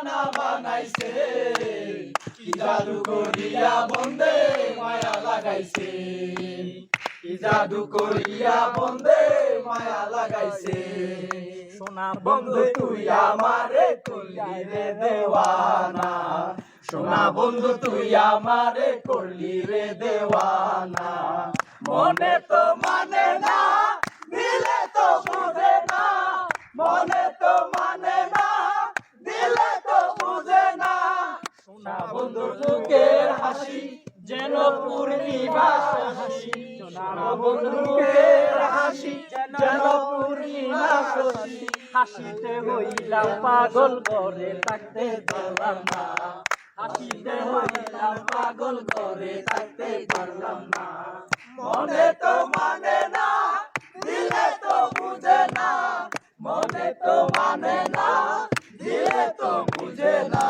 দিওয়ানা বানাইছে কি জাদু করিয়া বন্দে মায়া লাগাইছে কি জাদু করিয়া বন্দে মায়া লাগাইছে সোনার বন্ধু তুই আমারে করলি রে দেওয়ানা সোনা বন্ধু তুই আমারে করলি রে দেওয়ানা মনে তো মানে না দিলে তো বুঝে না মনে তো মানে না দিলে তো বুঝে না সোনা বন্ধু মুখের হাসি যেন পূর্ণিমার হাসি সোনা বন্ধু মুখের হাসি যেন পূর্ণিমার হাসি হাসিতে হইলাম পাগল করে থাকতে পারলাম না হাসিতে হইলাম পাগল করে থাকতে পারলাম না মনে তো মানে না দিলে তো বুঝে না মনে তো মানে না দিলে তো বুঝে না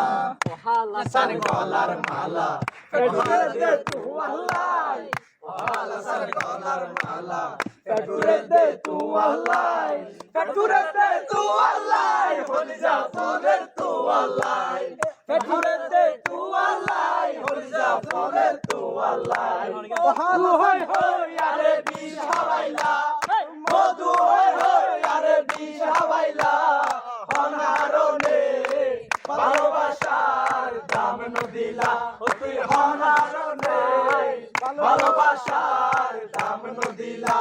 হাসান গলার মালা পেটুরে দে তু আল্লাহ হাসান গলার মালা পেটুরে দে তু আল্লাহ পেটুরে দে তু আল্লাহ হলি যা তোরের তু আল্লাহ পেটুরে দে তু আল্লাহ হলি যা তোরের তু আল্লাহ হই হই আরে বিষ হাওয়াইলা মধু হই হই আরে বিষ হাওয়াইলা অনারনে ভালোবাসার দাম নদিলা তুই অনারনে ভালোবাসার দাম নদিলা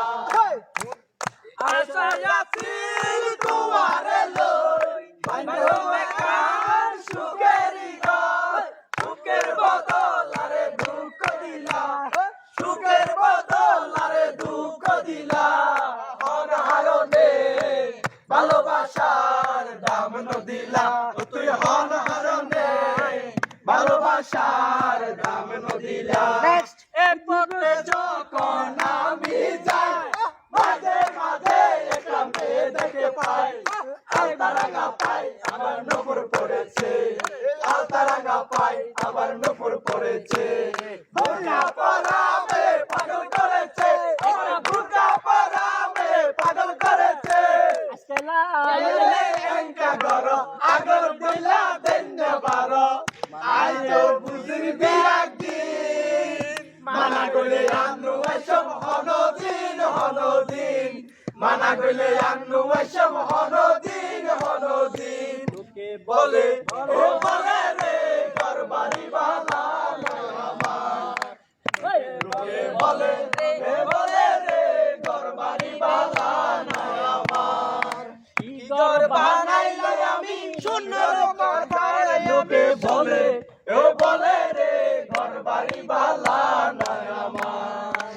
আশা যাচ্ছিল তোমারে লই বান্ধবে কার সুখেরি গয় সুখের বদল আরে দুঃখ দিলা সুখের বদল আরে দুঃখ দিলা অনারনে ভালোবাসার দাম নদিলা তুই অনারনে ভালোবাসার দাম নদিলা এরপরে যখন আমি যাই মাঝে মাঝে একটা মেয়ে দেখে পাই আলতারাঙ্গা পাই আমার নপুর পড়েছে আলতারাঙ্গা পাই আমার নপুর পড়েছে বুকা পরামে পাগল করেছে একটা বুকা পরামে পাগল করেছে এঙ্কা গর আগর দিলা দেন্নে বারো আইও বুঝবি একদিন মানা কইলে আনু এসব হনদিন হনদিন মানা কইলে আনু এসব হনদিন হনদিন তোকে বলে ও বলে রে ঘর বাড়ি বালা আমার তোকে বলে রে ঘর বাড়ি বালা আমার কি ঘর বানাইলে আমি সুন্দর কথা লোকে বলে ও বলে রে ঘর বাড়ি বালা নাই আমার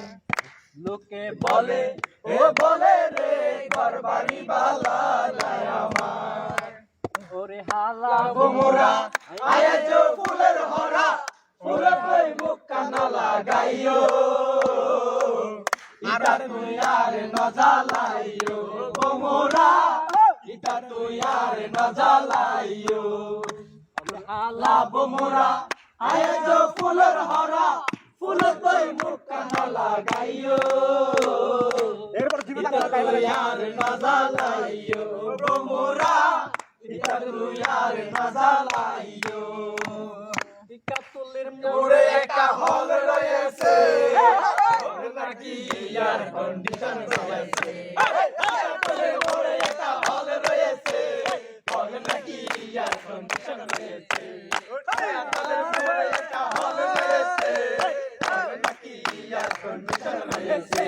লোকে বলে ও বলে রে ঘর বাড়ি বালা নাই আমার ওরে হালা মোরা আয়াজ ফুলের হরা ফুলের কই মুখ কানা লাগাইও ইটা তুই আর নজালাইও মোরা ইটা তুই আর নজালাইও লাভ মোরা আয়াজ ফুলের হরা ফুল কই মুখ কানা লাগাইও ইটা তুই আর নজালাইও মোরা ইটা তুই আর নজালাইও বিকাতুলের মোরে একটা হল রয়েছে নাকি ইয়ার কন্ডিশন রয়েছে মোরে একটা হল রয়েছে হল নাকি ইয়ার কন্ডিশন রয়েছে মোরে একটা হল রয়েছে হল নাকি ইয়ার কন্ডিশন রয়েছে